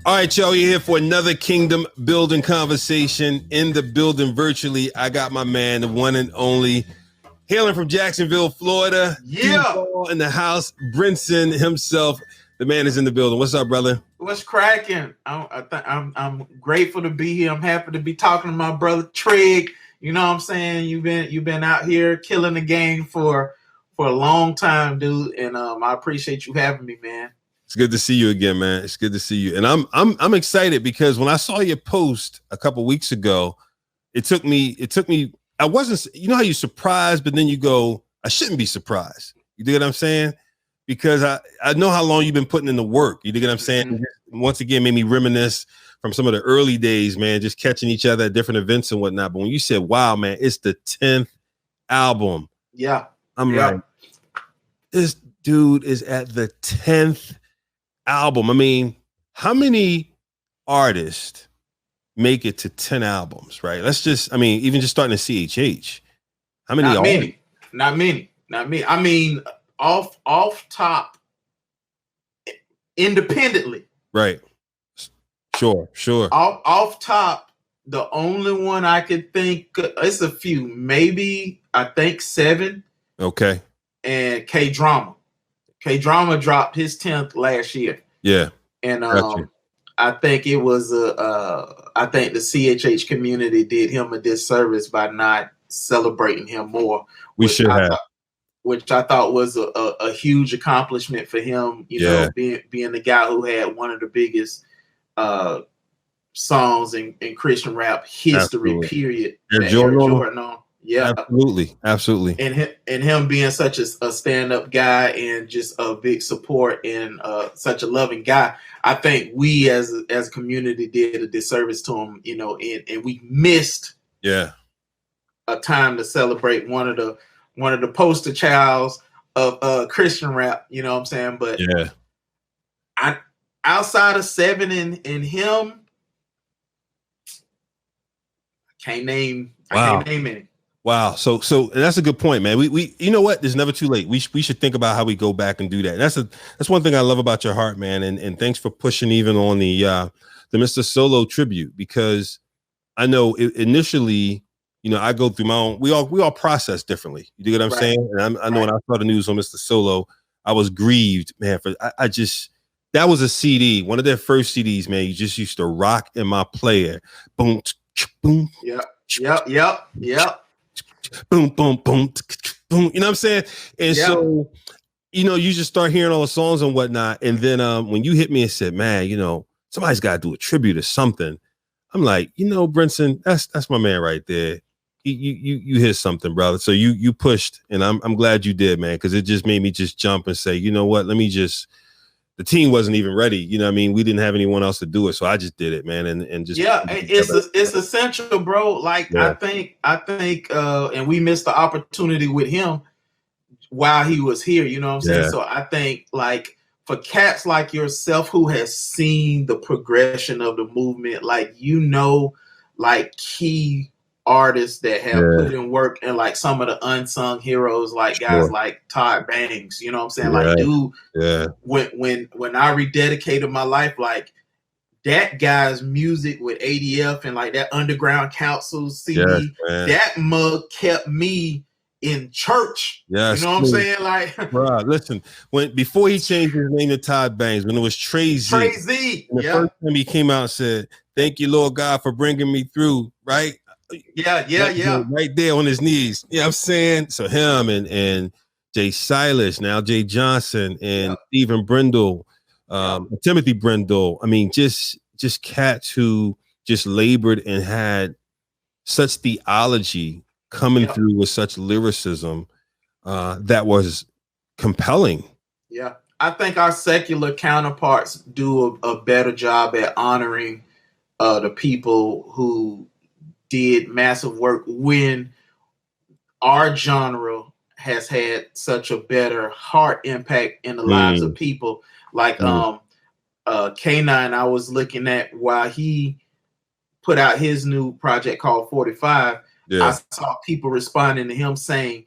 All right, y'all, you're here for another Kingdom Building conversation. In the building virtually, I got my man, the one and only, hailing from Jacksonville, Florida. Yeah. In the house, Brinson himself. The man is in the building. What's up, brother? What's cracking? I'm grateful to be here. I'm happy to be talking to my brother Trig. You know what I'm saying? You've been out here killing the game for a long time, dude. And I appreciate you having me, man. It's good to see you again, man. It's good to see you. And I'm excited because when I saw your post a couple weeks ago, it took me, I wasn't, you know how you surprised, but then you go, I shouldn't be surprised. You dig what I'm saying? Because I know how long you've been putting in the work. You dig what I'm saying? Mm-hmm. Once again, made me reminisce from some of the early days, man, just catching each other at different events and whatnot. But when you said, wow, man, it's the 10th album. Yeah. I'm like, this dude is at the 10th album. I mean, how many artists make it to 10 albums, right? Let's just, I mean, even just starting to CHH. How many? Not many. I mean, off top, independently. Right. Sure. Off top, the only one I could think, it's a few, maybe I think 7. Okay. And K-Drama. K-Drama dropped his 10th last year. Yeah. And I think it was I think the CHH community did him a disservice by not celebrating him more. We should have. Which I thought was a huge accomplishment for him, you know, being the guy who had one of the biggest songs in Christian rap history, period. Jordan on. Yeah, absolutely. And him being such a stand-up guy and just a big support and such a loving guy, I think we as a community did a disservice to him, you know, and we missed a time to celebrate one of the poster childs of Christian rap, you know what I'm saying? But I outside of 7 and him, I can't name any. Wow. So that's a good point, man. We you know what? It's never too late. We should think about how we go back and do that. And that's one thing I love about your heart, man. And thanks for pushing even on the Mr. Solo tribute, because I know initially, you know, I go through my own. We all process differently. You get what I'm saying? And I know when I saw the news on Mr. Solo, I was grieved, man. For I just, that was a CD, one of their first CDs, man. You just used to rock in my player. Boom, boom. Yep. Boom, boom, boom, boom. You know what I'm saying? And so, you know, you just start hearing all the songs and whatnot. And then when you hit me and said, man, you know, somebody's got to do a tribute or something. I'm like, you know, Brinson, that's my man right there. You hit something, brother. So you pushed, and I'm glad you did, man, because it just made me just jump and say, you know what? Let me just. The team wasn't even ready. You know what I mean? We didn't have anyone else to do it. So I just did it, man. And just. Yeah, it's essential, bro. Like, I think, and we missed the opportunity with him while he was here. You know what I'm saying? So I think, like, for cats like yourself who has seen the progression of the movement, like, you know, like key artists that have put in work, and like some of the unsung heroes, like guys like Todd Banks, you know what I'm saying? Like, dude, when I rededicated my life, like that guy's music with ADF and like that Underground Council CD, that mug kept me in church. You know what I'm saying? Like, bro, listen, before he changed his name to Todd Banks, when it was Trig, the first time he came out and said, "Thank you, Lord God, for bringing me through," right? Right there on his knees. You know what I'm saying? So him and Jay Silas, now Jay Johnson, and Stephen Brindle, Timothy Brindle. I mean, just cats who just labored and had such theology coming through with such lyricism that was compelling. Yeah. I think our secular counterparts do a better job at honoring the people who did massive work when our genre has had such a better heart impact in the lives of people. Like K9, I was looking at while he put out his new project called 45. I saw people responding to him saying,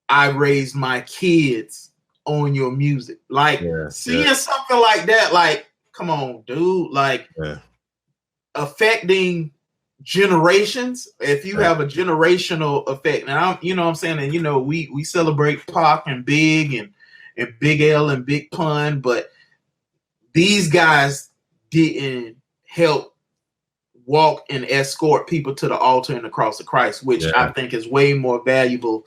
I raised my kids on your music. Like seeing something like that, like come on, dude. Like affecting generations. If you have a generational effect, and I'm, you know what I'm saying, and you know, we celebrate Pac and Big and Big L and Big Pun, but these guys didn't help walk and escort people to the altar and the cross of Christ, which I think is way more valuable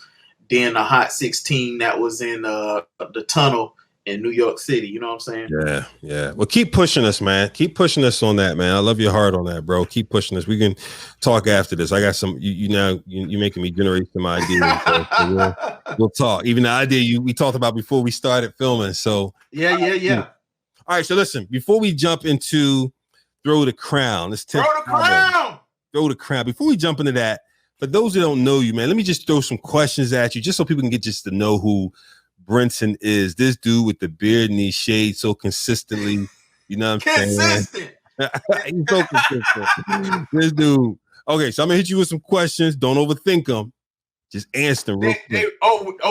than a Hot 16 that was in the tunnel in New York City. You know what I'm saying? Yeah, yeah. Well, keep pushing us, man. Keep pushing us on that, man. I love your heart on that, bro. Keep pushing us. We can talk after this. I got some. You making me generate some ideas. So we'll talk. Even the idea we talked about before we started filming. So yeah. All right. So listen, before we jump into throw the crown, throw the crown. Before we jump into that, for those who don't know you, man, let me just throw some questions at you, just so people can get just to know who Brinson is. This dude with the beard and these shades so consistently, you know what I'm saying? He's so consistent. This dude. Okay, so I'm gonna hit you with some questions. Don't overthink them. Just answer them real quick.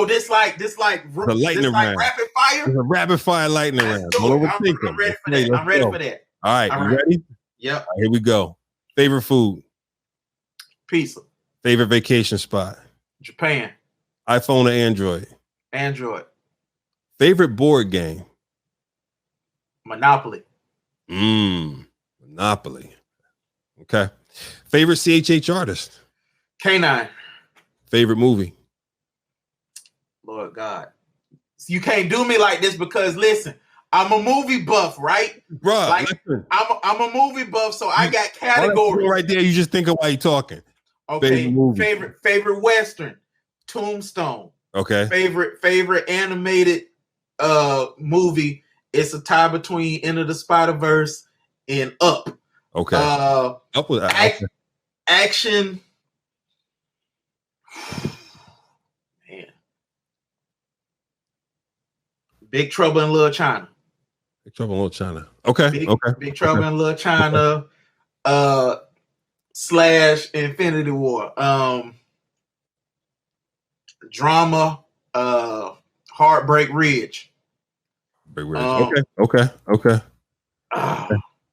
This like the lightning round. Rapid fire. It's a rapid fire lightning round. Don't overthink them. I'm ready for that. All right, you ready? Yep. Right, here we go. Favorite food? Pizza. Favorite vacation spot? Japan. iPhone or Android? Android. Favorite board game? Monopoly. Monopoly. Okay. Favorite CHH artist? K9. Favorite movie? Lord God. You can't do me like this because listen, I'm a movie buff, right? Bro, like, I'm a movie buff, so I got categories. Right there, you just think of why you're talking. Okay. Favorite Western, Tombstone. Okay. Favorite animated movie. It's a tie between Into the Spider-Verse and Up. Okay. Up with action. Man. Big Trouble in Little China. Big Trouble in Little China. Okay. Big Trouble in Little China. / Infinity War. Drama. Heartbreak Ridge. Okay. Oh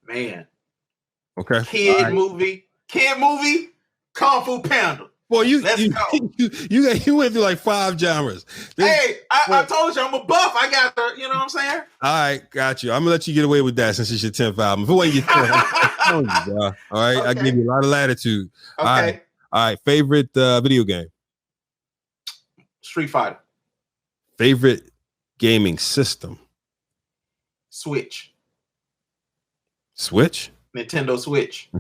man. Okay. Kid movie. Kung Fu Panda. Boy, Let's go. You went through like 5 genres. I told you I'm a buff. I got the, you know what I'm saying? All right, got you. I'm gonna let you get away with that since it's your 10th album. If it wasn't your 10th, all right. Okay. I give you a lot of latitude. Okay. All right. Favorite video game? Street Fighter. Favorite gaming system? Switch. Nintendo Switch.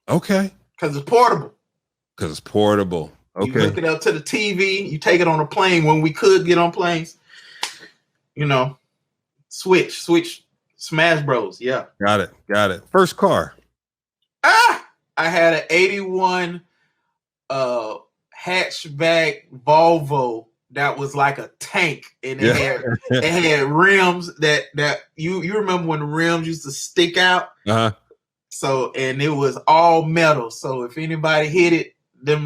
Okay. Because it's portable. Okay. You hook it up to the TV. You take it on a plane when we could get on planes. You know, Switch, Smash Bros. Yeah. Got it. First car. I had an 81 hatchback Volvo that was like a tank, and it had rims that you remember when the rims used to stick out. So, and it was all metal. So if anybody hit it, that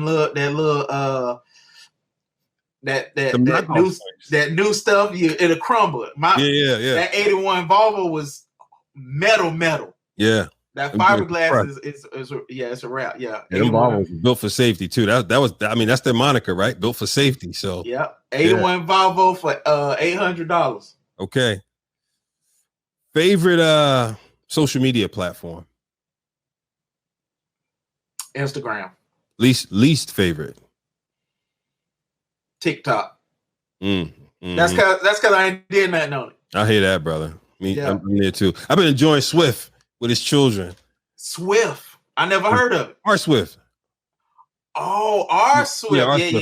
new stuff, it'll crumble. That 81 Volvo was metal. Yeah. That fiberglass is it's a wrap. Yeah. And Volvo was built for safety too. That was, I mean, that's their moniker, right? Built for safety. So 81 Volvo for $800. Okay. Favorite social media platform? Instagram. Least favorite? TikTok. That's because I ain't did nothing on it. I hear that, brother. I'm there too. I've been enjoying Swift with his children. Swift. I never heard of it. R Swift. Oh, R Swift.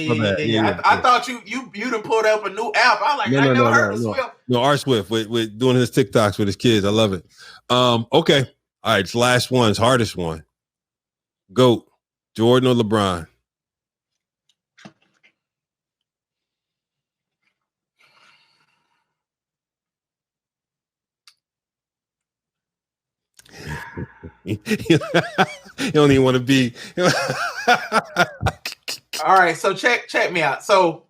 Yeah. I thought you done pulled up a new app. I like, I never heard of Swift. No, R Swift with doing his TikToks with his kids. I love it. Okay. All right. It's last one. It's hardest one. GOAT. Jordan or LeBron? You don't even want to be. All right, so check me out. So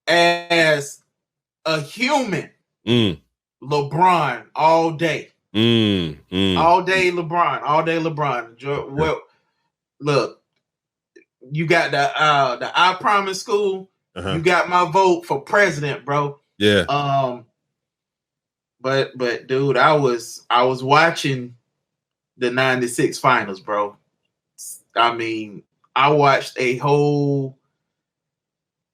as a human, LeBron all day. All day LeBron. All day LeBron. Well, look, you got the I Promise School. You got my vote for president, bro. Yeah. But dude, I was watching the 96 finals, bro. I mean, I watched a whole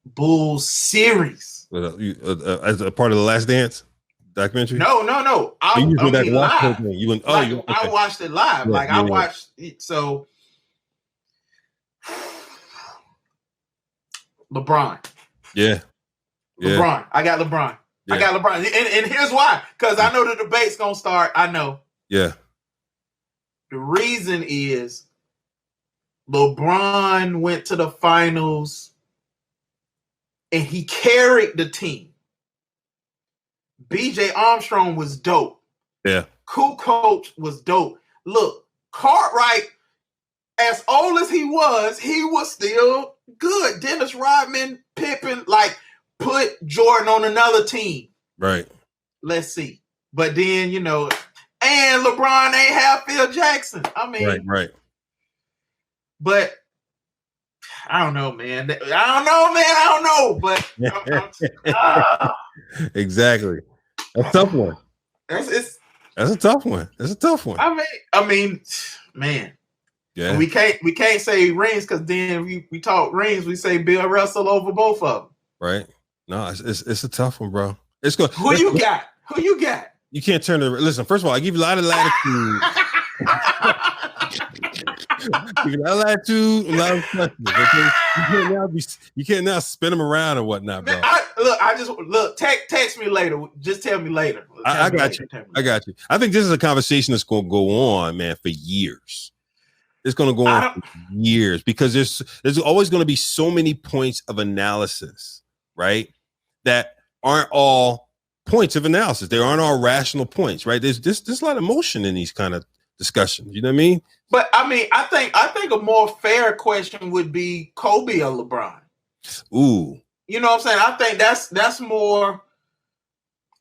Bulls series. As a part of the Last Dance documentary? No. I watched it live. Yeah, I watched it. So LeBron. Yeah. LeBron. I got LeBron. Yeah. I got LeBron. And here's why. Because I know the debate's going to start. I know. Yeah. The reason is LeBron went to the finals and he carried the team. BJ Armstrong was dope. Yeah. Kukoc was dope. Look, Cartwright, as old as he was still good. Dennis Rodman, Pippen, put Jordan on another team. Right. Let's see. But then, and LeBron ain't have Phil Jackson. I mean, right. But I don't know, man. I don't know. But exactly. That's a tough one. That's a tough one. I mean, man. Yeah. We can't say rings because then we talk rings. We say Bill Russell over both of them. Right. No, it's a tough one, bro. It's good. Who you got? You can't turn to listen. First of all, I give you a lot of latitude. Give you a lot of latitude, a lot of questions. Okay? You can't now spin them around and whatnot, bro. Text me later. Just tell me later. I got you. I think this is a conversation that's going to go on, man, for years. It's going to go on for years because there's always going to be so many points of analysis, right? That aren't all points of analysis. There aren't all rational points, right? There's a lot of emotion in these kind of discussions. You know what I mean? But I mean, I think a more fair question would be Kobe or LeBron. Ooh. You know what I'm saying? I think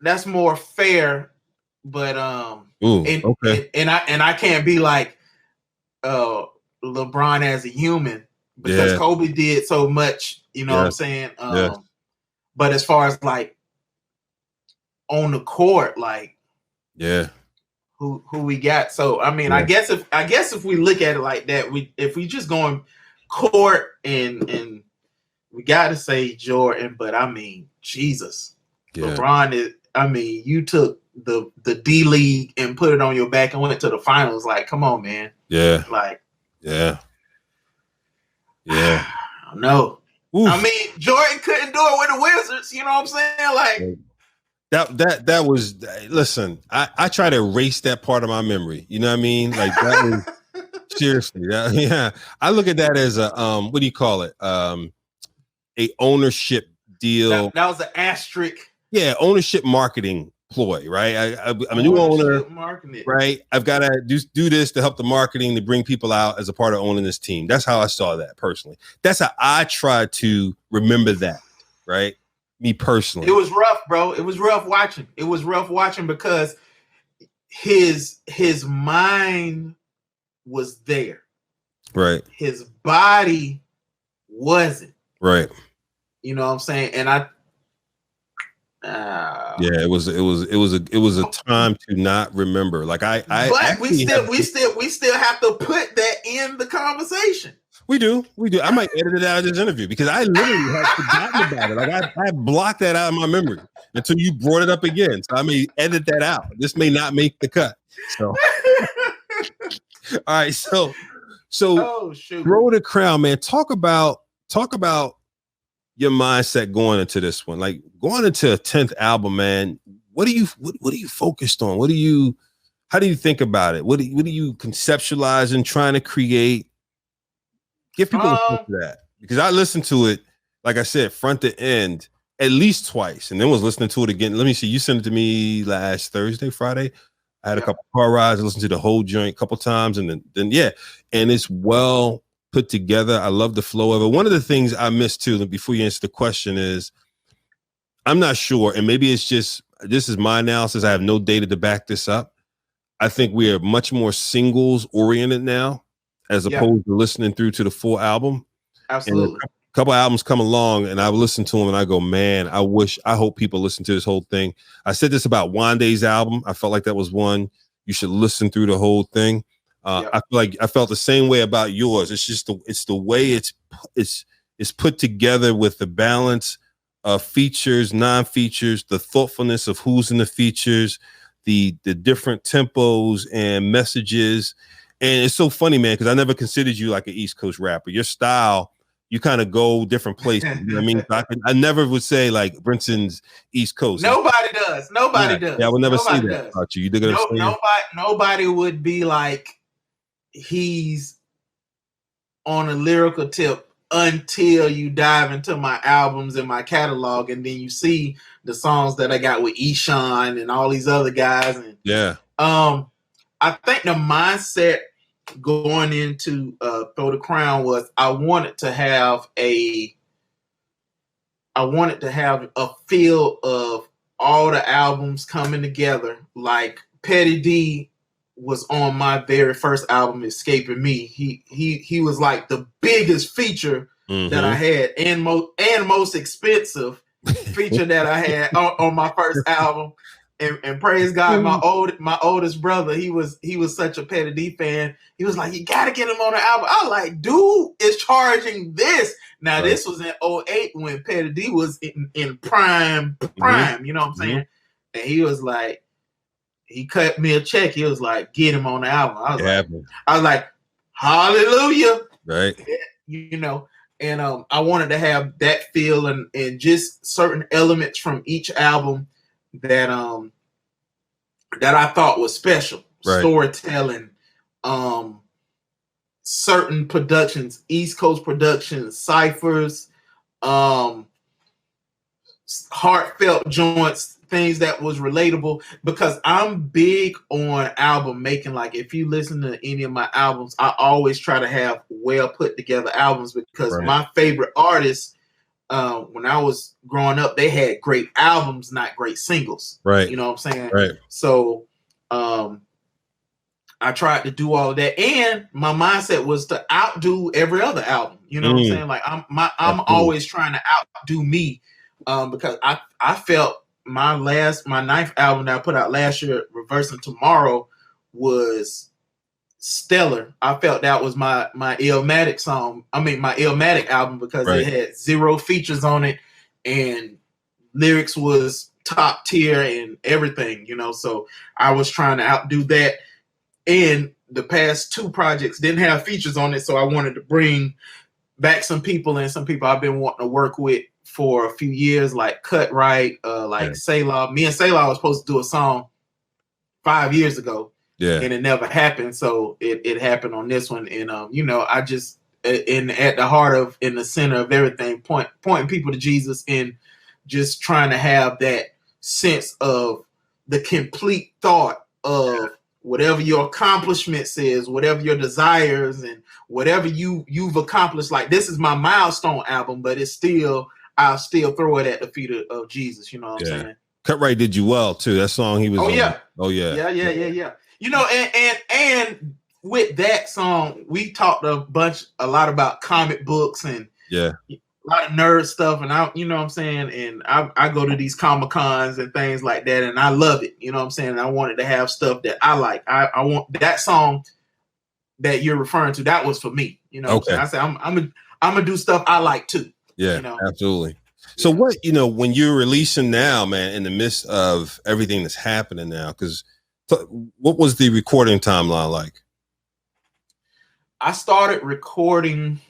that's more fair. But okay. And I can't be like LeBron as a human because Kobe did so much. You know what I'm saying? But as far as on the court, who we got? So I mean, I guess if we look at it like that, if we just going court and we got to say Jordan, but I mean, Jesus, LeBron is. I mean, you took the D League and put it on your back and went to the finals. Come on, man. Yeah. I don't know. Oof. I mean, Jordan couldn't do it with the Wizards. You know what I'm saying? That was. Listen, I try to erase that part of my memory. You know what I mean? That was seriously. Yeah. I look at that as a what do you call it? A ownership deal. That was an asterisk. Yeah, ownership marketing ploy, right? I'm a new owner, right? I've got to do this to help the marketing to bring people out as a part of owning this team. That's how I saw that personally. That's how I try to remember that, right? Me personally. It was rough, bro. It was rough watching. It was rough watching because his mind was there. Right. His body wasn't. Right. You know what I'm saying? And it was a time to not remember. But we still have to put that in the conversation. We do. I might edit it out of this interview because I literally had forgotten about it. I blocked that out of my memory until you brought it up again. So I may edit that out. This may not make the cut. So all right. So throw the crown, man. Talk about your mindset going into this one, going into a 10th album, man. What are you focused on? How do you think about it? What are you conceptualizing, trying to create? Give people a sense of that because I listened to it, like I said, front to end at least twice, and then was listening to it again. Let me see. You sent it to me last Friday. I had a couple car rides. I listened to the whole joint a couple times, and then and it's well put together. I love the flow of it. One of the things I missed too, before you answer the question, is I'm not sure, and maybe it's just this is my analysis. I have no data to back this up. I think we are much more singles oriented now, as opposed to listening through to the full album. Absolutely. And a couple albums come along, and I listen to them, and I go, man, I hope people listen to this whole thing. I said this about Wande's album. I felt like that was one you should listen through the whole thing. I feel like I felt the same way about yours. It's just the way it's put together with the balance of features, non-features, the thoughtfulness of who's in the features, the different tempos and messages. And it's so funny, man, because I never considered you like an East Coast rapper. Your style, you kind of go different places. You know what I mean? I never would say like Brinson's East Coast. Nobody does. Nobody does. Yeah, I would never say that about you. You dig what I'm saying? Nobody would be like he's on a lyrical tip until you dive into my albums and my catalog, and then you see the songs that I got with Eshawn and all these other guys. And I think the mindset going into Throw the Crown was I wanted to have a feel of all the albums coming together. Like Petty D was on my very first album, Escaping Me. He was like the biggest feature that I had, and most expensive feature that I had on my first album. And praise God, my oldest brother, he was such a Petty D fan. He was like, you gotta get him on the album. I was like, dude is charging this. Now this was in 2008 when Petty D was in prime, you know what I'm saying? And he was like, he cut me a check. He was like, get him on the album. I was like, hallelujah. Right. You know, and I wanted to have that feel and just certain elements from each album that I thought was special. Right. Storytelling, certain productions, East Coast productions, ciphers, heartfelt joints, things that was relatable, because I'm big on album making. Like if you listen to any of my albums, I always try to have well put together albums, because my favorite artists, when I was growing up, they had great albums, not great singles. Right. You know what I'm saying? Right. So I tried to do all of that, and my mindset was to outdo every other album. You know what I'm saying? Like I'm always trying to outdo me, because I felt my ninth album that I put out last year, Reversing Tomorrow, was stellar. I felt that was my Illmatic song. I mean, my Illmatic album, because it had 0 features on it, and lyrics was top tier and everything, you know. So I was trying to outdo that. And the past 2 projects didn't have features on it, so I wanted to bring back some people I've been wanting to work with for a few years, like Cut Right, like Selah. Me and Selah was supposed to do a song 5 years ago. Yeah. And it never happened. So it happened on this one. And you know, I just at the heart of, in the center of everything, pointing people to Jesus, and just trying to have that sense of the complete thought of whatever your accomplishments is, whatever your desires, and whatever you've accomplished. Like, this is my milestone album, but I'll still throw it at the feet of Jesus. You know what I'm saying? Cut Right did you well too. That song he was on. Yeah. Oh yeah. Yeah. You know, and with that song, we talked a lot about comic books and a lot of nerd stuff, and you know what I'm saying, and I go to these Comic-Cons and things like that, and I love it. You know what I'm saying? And I wanted to have stuff that I like. I want that song that you're referring to. That was for me. You know what I'm saying? I said I'm gonna do stuff I like too. Yeah, you know? Absolutely. So what, you know, when you're releasing now, man, in the midst of everything that's happening now, because what was the recording timeline like? I started recording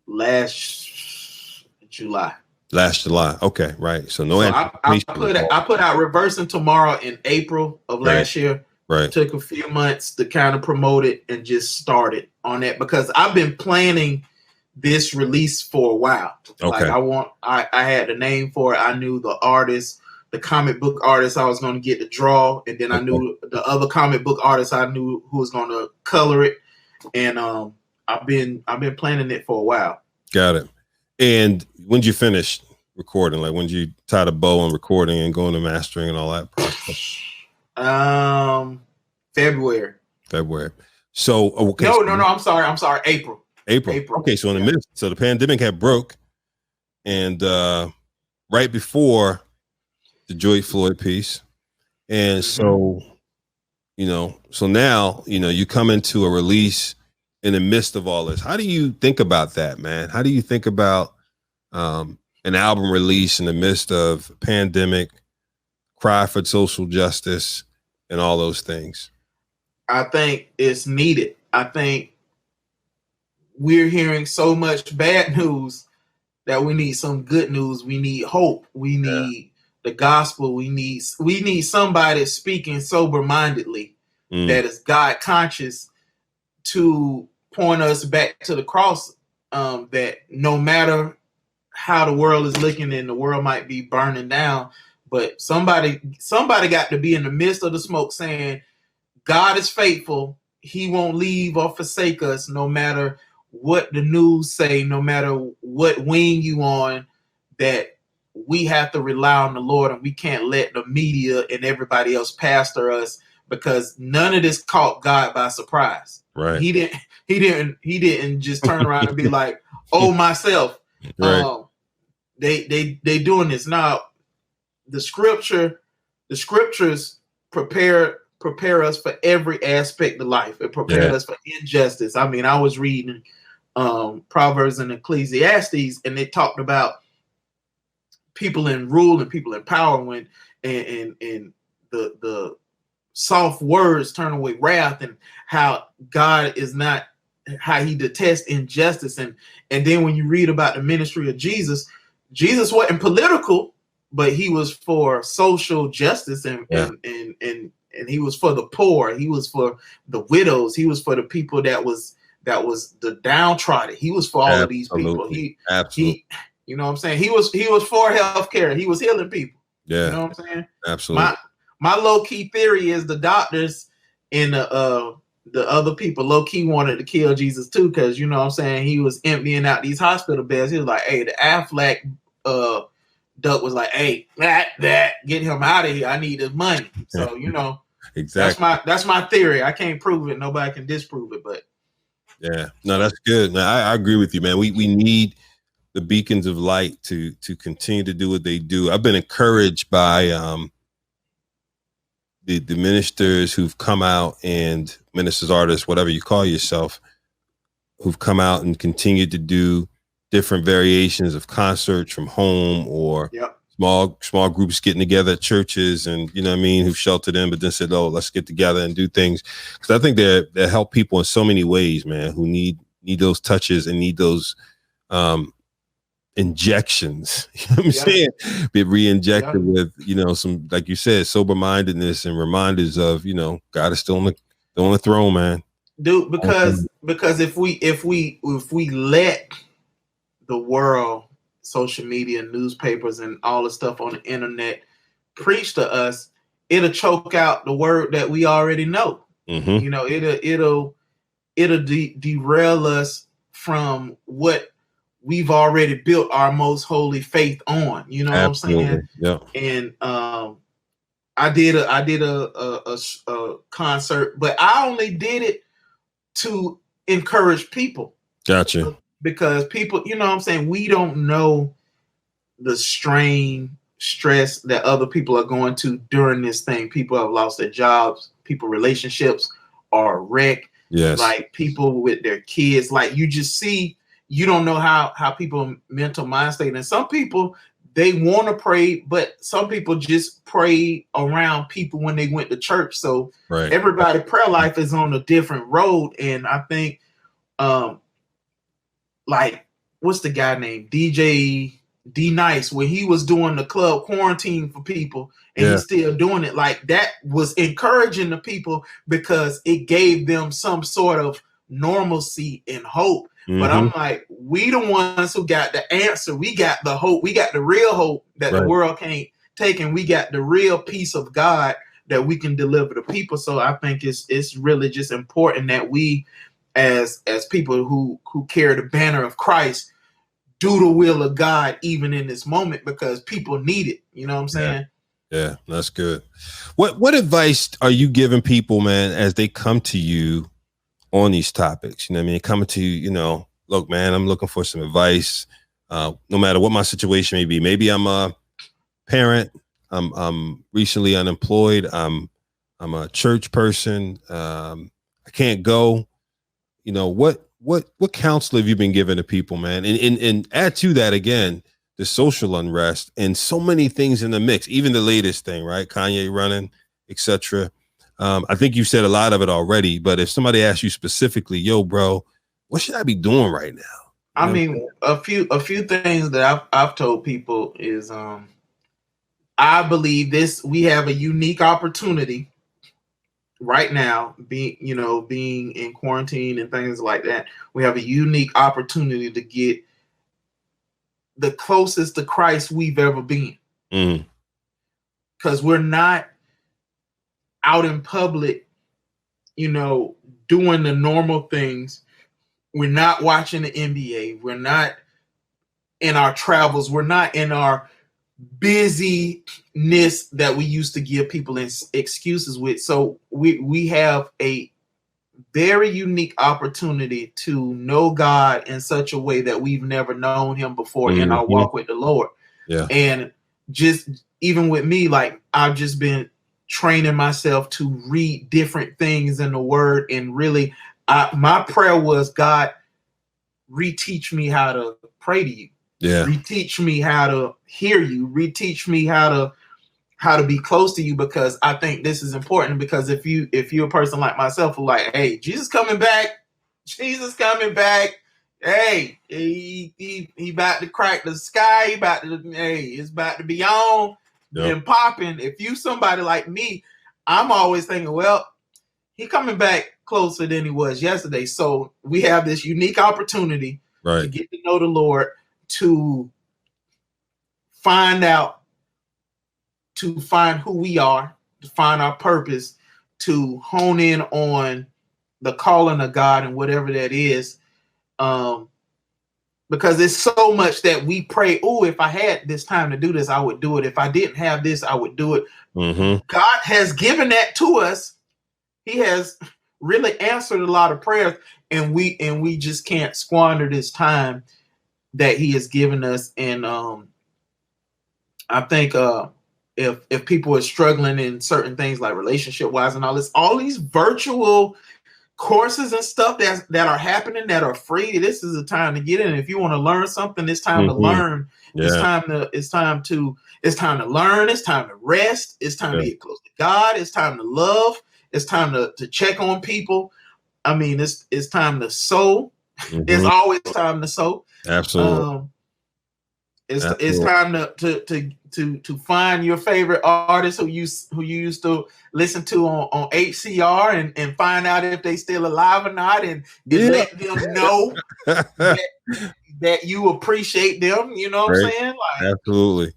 last July. Okay, right. So no. So I put out Reversing Tomorrow in April of last year. Right. Took a few months to kind of promote it and just started on that, because I've been planning this release for a while. Okay. Like I had the name for it. I knew the artist, the comic book artist I was going to get to draw, and then I knew the other comic book artist I knew who was going to color it. And I've been planning it for a while. Got it. And when did you finish recording? Like, when did you tie the bow on recording and going to mastering and all that process? February. So okay. No, I'm sorry. April. Okay, so in the midst, so the pandemic had broke, and right before the George Floyd piece, and so so now you come into a release in the midst of all this. How do you think about that, man? How do you think about an album release in the midst of pandemic, cry for social justice, and all those things? I think it's needed. I think we're hearing so much bad news that we need some good news. We need hope. We need the gospel. We need somebody speaking sober-mindedly that is God conscious to point us back to the cross. That no matter how the world is looking, and the world might be burning down, but somebody got to be in the midst of the smoke saying, God is faithful. He won't leave or forsake us, no matter what the news say, no matter what wing you on, that we have to rely on the Lord, and we can't let the media and everybody else pastor us, because none of this caught God by surprise. Right. He didn't just turn around and be like, oh, myself. Right. They doing this. Now, the scriptures prepare us for every aspect of life. It prepared us for injustice. I mean, I was reading Proverbs and Ecclesiastes, and they talked about people in rule and people in power when and the soft words turn away wrath, and how God is not, how he detests injustice. And then when you read about the ministry of Jesus wasn't political, but he was for social justice, and he was for the poor. He was for the widows. He was for the people that was the downtrodden. He was for all of these people. He you know what I'm saying? He was for healthcare. He was healing people. Yeah. You know what I'm saying? Absolutely. My low key theory is the doctors and the other people low key wanted to kill Jesus too, because you know what I'm saying, he was emptying out these hospital beds. He was like, hey, the Aflac duck was like, hey, that get him out of here. I need his money. So exactly. That's my theory. I can't prove it. Nobody can disprove it. But yeah, no, that's good. No, I agree with you, man. We need the beacons of light to continue to do what they do. I've been encouraged by the ministers who've come out, and ministers, artists, whatever you call yourself, who've come out and continued to do different variations of concerts from home, or small groups getting together at churches, and you know what I mean, who've sheltered in, but then said, oh, let's get together and do things. Because I think they help people in so many ways, man, who need those touches and need those injections. You know what I'm saying? Be re-injected with, some, like you said, sober-mindedness and reminders of, God is still on the throne, man. Dude, because if we let the world, social media, newspapers, and all the stuff on the internet preach to us, it'll choke out the word that we already know. It'll derail us from what we've already built our most holy faith on. You know Absolutely. What I'm saying? Yeah. And I did a concert, but I only did it to encourage people. Gotcha. Because people, you know what I'm saying, we don't know the strain, stress that other people are going to during this thing. People have lost their jobs, people relationships are wrecked. Yes. Like people with their kids, like you just see, you don't know how people mental mind state. And some people, they want to pray, but some people just pray around people when they went to church. So everybody's prayer life is on a different road. And I think like, what's the guy named DJ D Nice, when he was doing the club quarantine for people, and he's still doing it, like that was encouraging the people because it gave them some sort of normalcy and hope. But I'm like, we the ones who got the answer. We got the hope. We got the real hope that the world can't take, and we got the real peace of God that we can deliver to people. So I think it's really just important that we, as people who carry the banner of Christ, do the will of God even in this moment, because people need it. You know what I'm saying? Yeah, that's good. What advice are you giving people, man, as they come to you on these topics? You know what I mean? Coming to you, you know, look, man, I'm looking for some advice. No matter what my situation may be. Maybe I'm a parent. I'm recently unemployed. I'm a church person. I can't go. You know, what counsel have you been giving to people, man? And add to that again, the social unrest and so many things in the mix, even the latest thing, right? Kanye running, etc. I think you said a lot of it already, but if somebody asks you specifically, yo, bro, what should I be doing right now? I mean, a few things that I've told people is I believe we have a unique opportunity right now, being in quarantine and things like that. We have a unique opportunity to get the closest to Christ we've ever been. Because we're not out in public, doing the normal things. We're not watching the NBA. We're not in our travels. We're not in our busyness that we used to give people excuses with. So we have a very unique opportunity to know God in such a way that we've never known him before in our walk with the Lord. Yeah. And just even with me, like, I've just been training myself to read different things in the word. And really, my prayer was, God, reteach me how to pray to you. Yeah. Reteach me how to hear you. Reteach me how to be close to you, because I think this is important. Because if you're a person like myself who like, hey, Jesus coming back. Hey, he about to crack the sky. It's about to be on and popping. If you somebody like me, I'm always thinking, well, he coming back closer than he was yesterday. So we have this unique opportunity to get to know the Lord, to find who we are, to find our purpose, to hone in on the calling of God and whatever that is. Because there's so much that we pray, oh, if I had this time to do this, I would do it. If I didn't have this, I would do it. God has given that to us. He has really answered a lot of prayers, and we just can't squander this time that he has given us. And I think if people are struggling in certain things like relationship wise and all these virtual courses and stuff that are happening that are free, this is the time to get in. If you want to learn something, it's time to learn. It's time to learn. It's time to rest. It's time to get close to God. It's time to love. It's time to check on people. I mean, it's time to sow. It's always time to sow. Absolutely. It's time to find your favorite artist who you used to listen to on HCR and find out if they still alive or not, and let them know that you appreciate them. You know what I'm saying? Like, absolutely.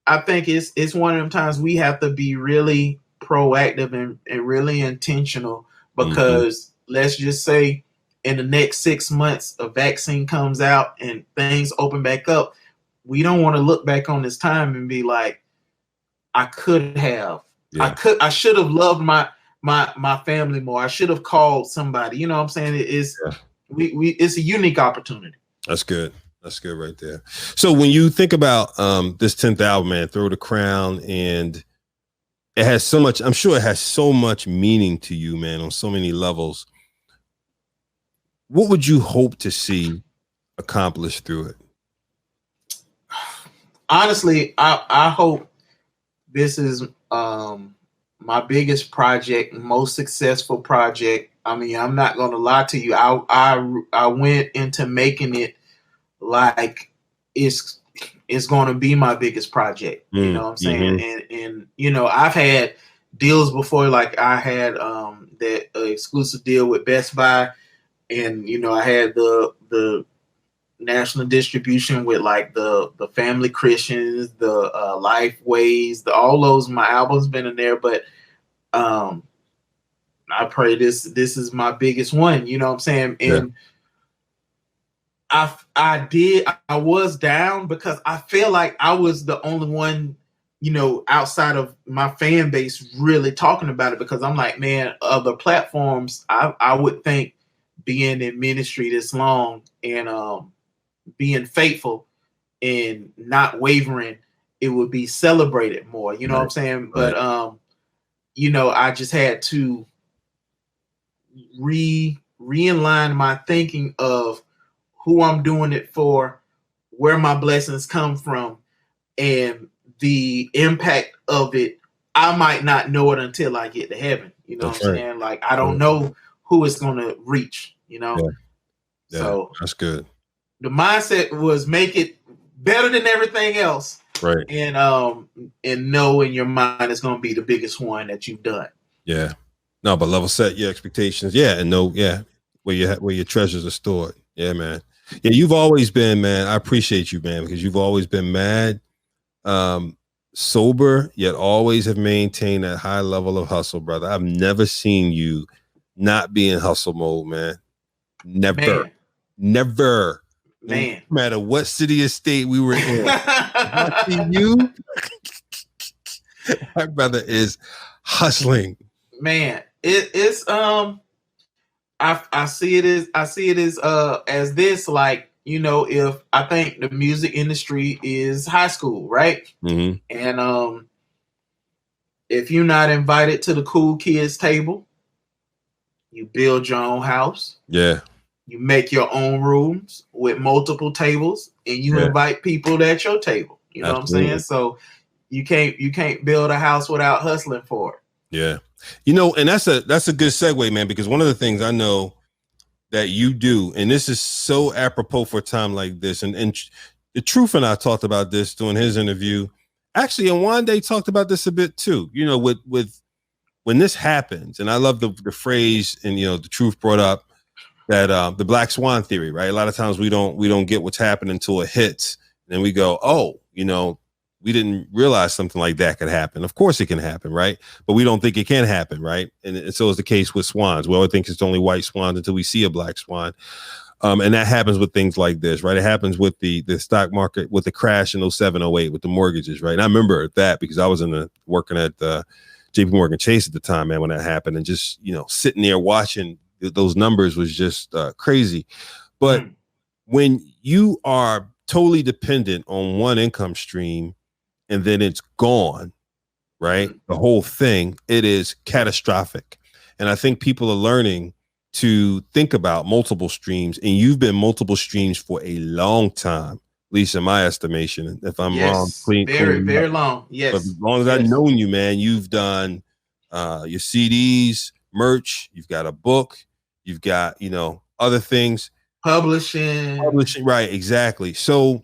I think it's one of them times we have to be really proactive and really intentional, because let's just say in the next 6 months a vaccine comes out and things open back up. We don't want to look back on this time and be like, I should have loved my family more. I should have called somebody. You know what I'm saying? It's a unique opportunity. That's good. That's good right there. So when you think about this 10th album, man, Throw the Crown, and it has so much, I'm sure it has so much meaning to you, man, on so many levels. What would you hope to see accomplished through it? Honestly, I hope this is my biggest project, most successful project. I mean, I'm not going to lie to you. I went into making it like it's going to be my biggest project. You know what I'm saying? And I've had deals before. Like, I had that exclusive deal with Best Buy, and I had the national distribution with like the Family Christians, the Lifeways, all those. My album's been in there, but I pray this is my biggest one. You know what I'm saying? And I was down because I feel like I was the only one, outside of my fan base really talking about it, because I'm like, man, other platforms, I would think being in ministry this long and being faithful and not wavering, it would be celebrated more. You know what I'm saying? Right. But I just had to realign my thinking of who I'm doing it for, where my blessings come from, and the impact of it. I might not know it until I get to heaven. You know what I'm saying? Like, I don't know who it's going to reach, Yeah. So that's good. The mindset was make it better than everything else. Right. And know in your mind it's going to be the biggest one that you've done. Yeah. No, but level set your expectations. Yeah. And know, where your treasures are stored. Yeah, man. Yeah, you've always been, man. I appreciate you, man, because you've always been mad, sober, yet always have maintained that high level of hustle, brother. I've never seen you not be in hustle mode, man. Never. Never. Man. No matter what city or state we were in. I see you. My brother is hustling. Man, it's I see it as this, like, if I think the music industry is high school, right? Mm-hmm. And if you're not invited to the cool kids table, you build your own house. Yeah. You make your own rooms with multiple tables, and you invite people at your table. You know Absolutely. What I'm saying? So you can't build a house without hustling for it. Yeah. And that's a good segue, man, because one of the things I know that you do, and this is so apropos for a time like this, and the Truth and I talked about this during his interview. Actually, and one day talked about this a bit too, with when this happens, and I love the phrase, and the Truth brought up that the Black Swan theory, right? A lot of times we don't get what's happening until it hits, and then we go, oh, we didn't realize something like that could happen. Of course it can happen, right? But we don't think it can happen, right? And so is the case with swans. We always think it's only white swans until we see a black swan. And that happens with things like this, right? It happens with the stock market, with the crash in 07, 08, with the mortgages, right? And I remember that because I was working at JP Morgan Chase at the time, man, when that happened, and just, sitting there watching those numbers was just crazy. But when you are totally dependent on one income stream, and then it's gone, right? The whole thing, it is catastrophic. And I think people are learning to think about multiple streams, and you've been multiple streams for a long time, at least in my estimation. If I'm wrong, very long. Yes. But as long as I've known you, man, you've done your CDs, merch, you've got a book, you've got, other things. Publishing, right, exactly. So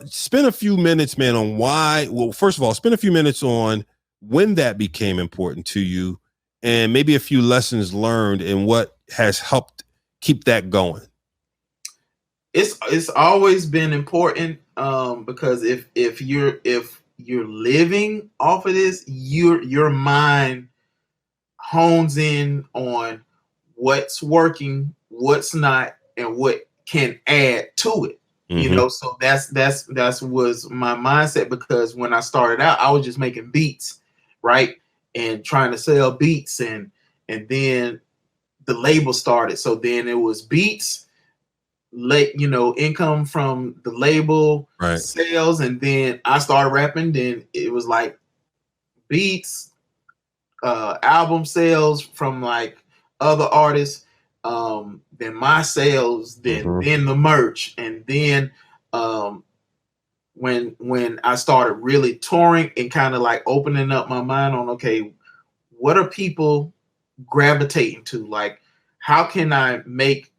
spend a few minutes, man, on why. Well, first of all, spend a few minutes on when that became important to you, and maybe a few lessons learned and what has helped keep that going. It's always been important, because if you're living off of this, your mind hones in on what's working, what's not, and what can add to it. So that's was my mindset, because when I started out, I was just making beats, right, and trying to sell beats, and then the label started. So then it was beats, income from the label, sales, and then I started rapping. Then it was like beats, album sales from like other artists, then my sales, then the merch, and then when I started really touring and kind of like opening up my mind on, okay, what are people gravitating to? Like, how can I make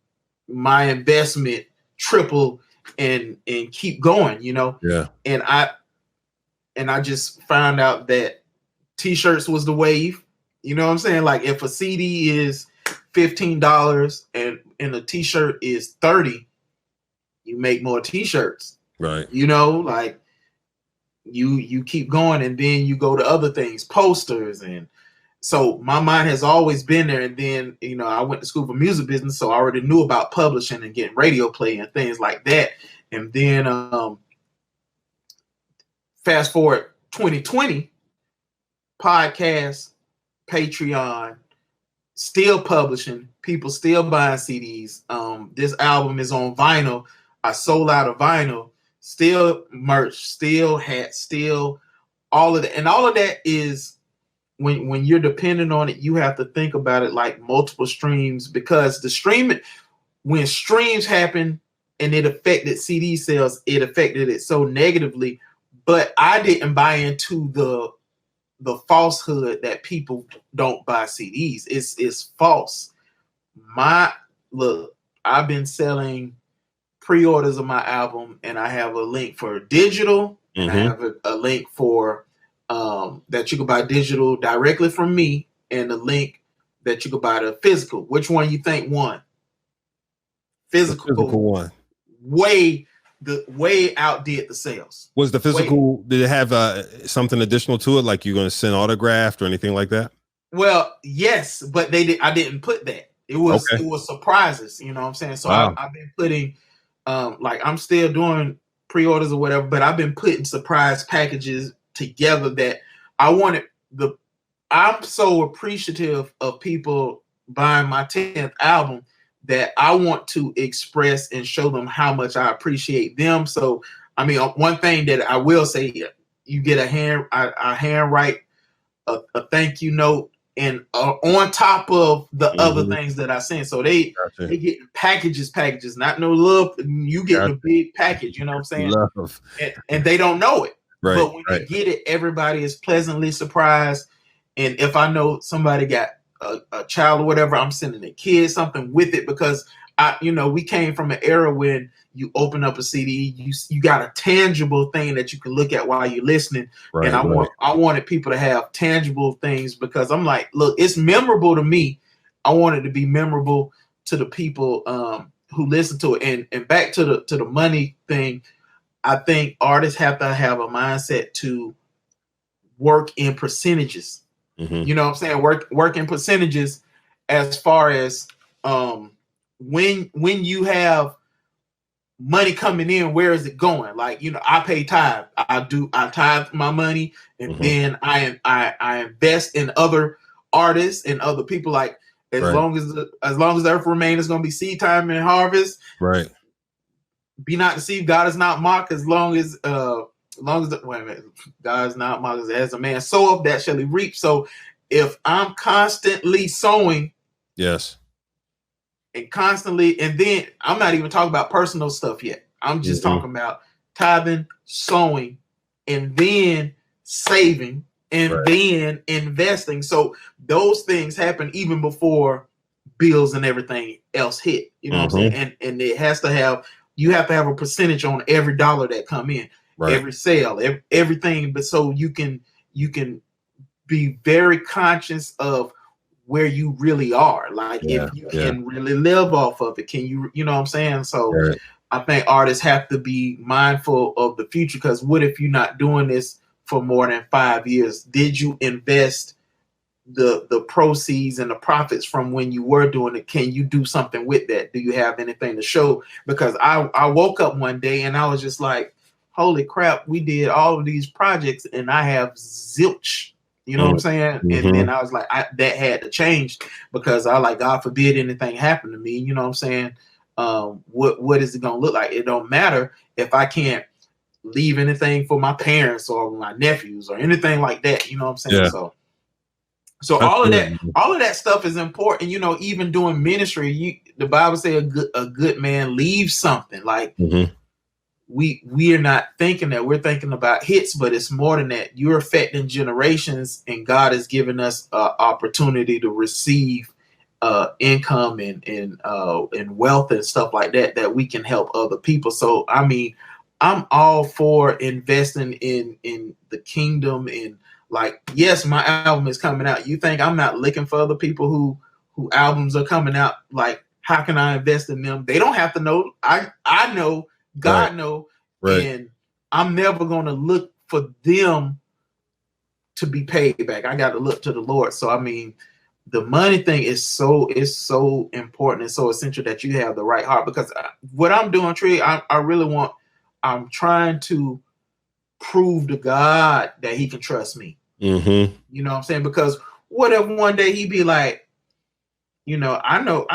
my investment triple and keep going? Yeah. And I just found out that t-shirts was the wave. You know what I'm saying? Like, if a CD is $15 and a t-shirt is $30, you make more t-shirts, right? Like you keep going, and then you go to other things, posters and So my mind has always been there. And then, I went to school for music business, so I already knew about publishing and getting radio play and things like that. And then fast forward 2020, podcast, Patreon, still publishing, people still buying CDs. This album is on vinyl. I sold out of vinyl, still merch, still hats, still all of that. And all of that is when you're dependent on it, you have to think about it like multiple streams, because when streams happen and it affected CD sales, it affected it so negatively. But I didn't buy into the falsehood that people don't buy CDs. It's false. I've been selling pre-orders of my album, and I have a link for digital, and I have a link for that you can buy digital directly from me, and a link that you can buy the physical. Which one you think won? Physical one. Way outdid the sales. Was the physical, did it have something additional to it, like you're going to send autographed or anything like that? Well, yes, but I didn't put that. It was surprises, you know what I'm saying? So wow. I've been putting I'm still doing pre-orders or whatever, but I've been putting surprise packages together that I wanted. I'm so appreciative of people buying my 10th album that I want to express and show them how much I appreciate them. So, I mean, one thing that I will say, you get I handwrite a thank you note, and on top of the other things that I send. So they get packages, not no love. You get a big package, you know what I'm saying? Love. And they don't know it. Right, but when they get it, everybody is pleasantly surprised. And if I know somebody got a child or whatever, I'm sending a kid something with it, because we came from an era when you open up a CD, you got a tangible thing that you can look at while you're listening. Right, and I wanted people to have tangible things, because I'm like, look, it's memorable to me. I want it to be memorable to the people who listen to it. And back to the money thing, I think artists have to have a mindset to work in percentages. You know what I'm saying? Work in percentages, as far as when you have money coming in, where is it going? Like, I pay tithe. I tithe my money, and then I invest in other artists and other people. Like, as long as the earth remains, it's gonna be seed time and harvest. Right. Be not deceived, God is not mocked. As long as God is not mocked, as a man soweth, that shall he reap. So if I'm constantly sowing, yes, and constantly, and then I'm not even talking about personal stuff yet. I'm just talking about tithing, sowing, and then saving, and then investing. So those things happen even before bills and everything else hit. You know what I'm saying? And it has to have, you have to have a percentage on every dollar that come in, every sale, everything. But so you can be very conscious of where you really are. Like, if you can really live off of it, can you know what I'm saying? So I think artists have to be mindful of the future, because what if you're not doing this for more than 5 years? Did you invest the proceeds and the profits from when you were doing it? Can you do something with that? Do you have anything to show? Because I woke up one day and I was just like, holy crap, we did all of these projects and I have zilch. You know what I'm saying? And then I was like, that had to change, because I like, God forbid anything happen to me. You know what I'm saying? What is it going to look like? It don't matter if I can't leave anything for my parents or my nephews or anything like that. You know what I'm saying? Yeah. So all of that stuff is important. Even doing ministry, the Bible says a good man leaves something. Like, we are not thinking that. We're thinking about hits, but it's more than that. You're affecting generations, and God has given us opportunity to receive income and wealth and stuff like that we can help other people. So I mean, I'm all for investing in the kingdom. And like, yes, my album is coming out. You think I'm not looking for other people who albums are coming out? Like, how can I invest in them? They don't have to know. I know. God know, and I'm never going to look for them to be paid back. I got to look to the Lord. So I mean, the money thing is so important and so essential that you have the right heart. Because what I'm doing, Trig, I'm trying to prove to God that He can trust me. Mm-hmm. You know what I'm saying? Because what if one day He be like, you know, I know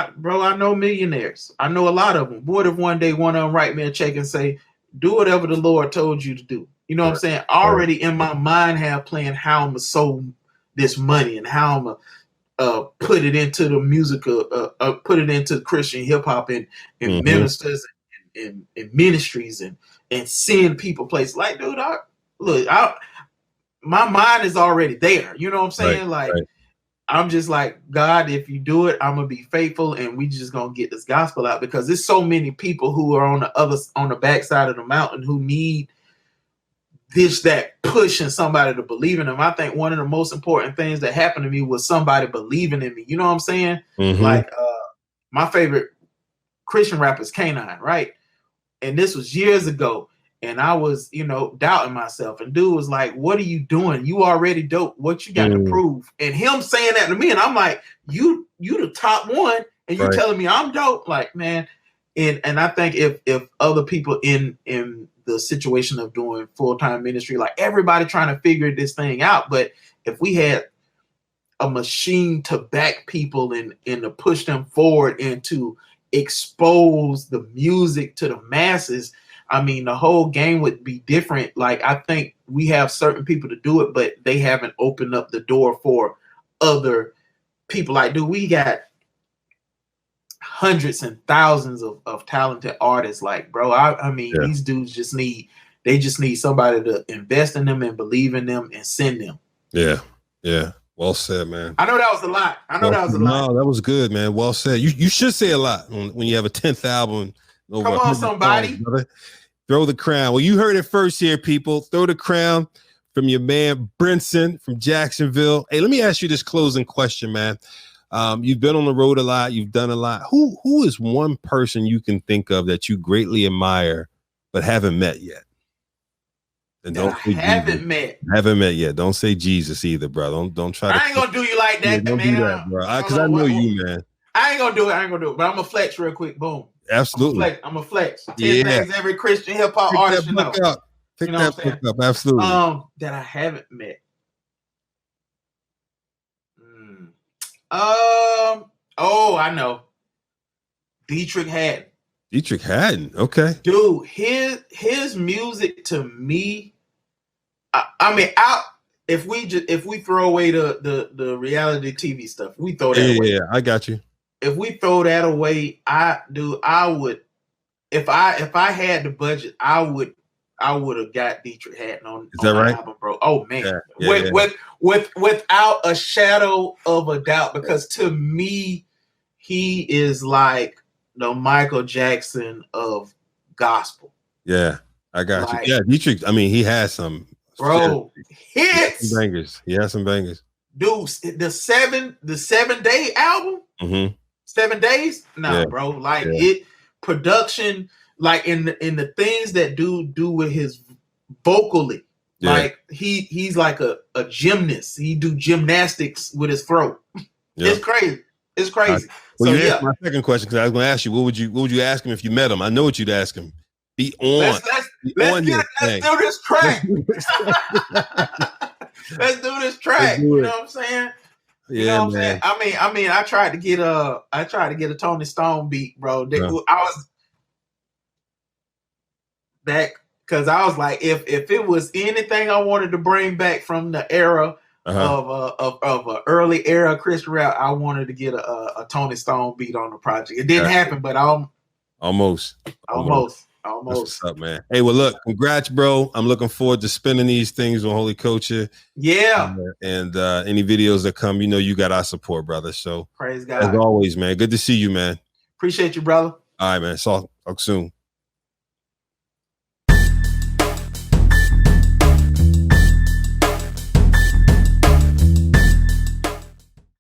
millionaires. I know a lot of them. What if one day one of them write me a check and say, do whatever the Lord told you to do? You know what I'm saying? Already in my mind have planned how I'm going to sow this money and how I'm going to put it into the musical, put it into Christian hip hop and ministers and ministries and seeing people places. Like, dude, my mind is already there. You know what I'm saying? I'm just like, God, if you do it, I'm gonna be faithful, and we just gonna get this gospel out, because there's so many people who are on the backside of the mountain who need that push and somebody to believe in them. I think one of the most important things that happened to me was somebody believing in me. You know what I'm saying? Mm-hmm. Like my favorite Christian rapper is K9, right? And this was years ago. And I was, you know, doubting myself. And dude was like, what are you doing? You already dope. What you got to prove? And him saying that to me, and I'm like, you the top one, and you telling me I'm dope. Like, man. And I think if other people in the situation of doing full-time ministry, like everybody trying to figure this thing out, but if we had a machine to back people and to push them forward and to expose the music to the masses, I mean, the whole game would be different. Like, I think we have certain people to do it, but they haven't opened up the door for other people. Like, dude, we got hundreds and thousands of talented artists. Like, bro, I mean, these dudes just need somebody to invest in them and believe in them and send them. Yeah. Yeah. Well said, man. I know that was a lot. No, that was good, man. Well said. You should say a lot when you have a 10th album. Come on, somebody. Songs, throw the crown. Well, you heard it first here, people. Throw the crown from your man, Brinson from Jacksonville. Hey, let me ask you this closing question, man. You've been on the road a lot. You've done a lot. Who is one person you can think of that you greatly admire but haven't met yet? And haven't met yet. Don't say Jesus either, bro. Don't try. I ain't gonna do you like that, don't man. Do that, bro. Because I know you, man. I ain't gonna do it. But I'm gonna flex real quick. Boom. Absolutely. I'm gonna flex. 10 things every Christian hip hop artist should know. Pick that book up. Absolutely. That I haven't met. Oh, I know. Trig Haddon. Trig Haddon. Okay. Dude, his music to me, I mean, if we throw away the reality TV stuff, we throw that away. Yeah, I got you. If we throw that away, I would, if I had the budget, I would have got Trig Haddon on that right? album, bro. Oh man. Without a shadow of a doubt, because to me, he is like the Michael Jackson of gospel. Yeah, I got you. Yeah, Trig, I mean, he has some hits. Bangers. He has some bangers. Dude, the 7 day album, 7 days. Nah, bro. Like it production, like in the things that dude do with his vocally. Yeah. Like he's like a gymnast. He do gymnastics with his throat. Yeah. It's crazy. Well, you asked my second question, because I was going to ask you, what would you ask him if you met him? I know what you'd ask him. Be on. Let's do this track. Let's do this track. You know what I'm saying? You know what I'm saying? I mean, I tried to get a Tony Stone beat, bro. I was back because I was like, if it was anything I wanted to bring back from the era of an early era Christian rap, I wanted to get a Tony Stone beat on the project. It didn't happen, but almost. That's what's up, man. Hey, well, look, congrats, bro. I'm looking forward to spinning these things on Holy Culture. Yeah. And any videos that come, you got our support, brother. So praise God. As always, man. Good to see you, man. Appreciate you, brother. All right, man. Talk soon.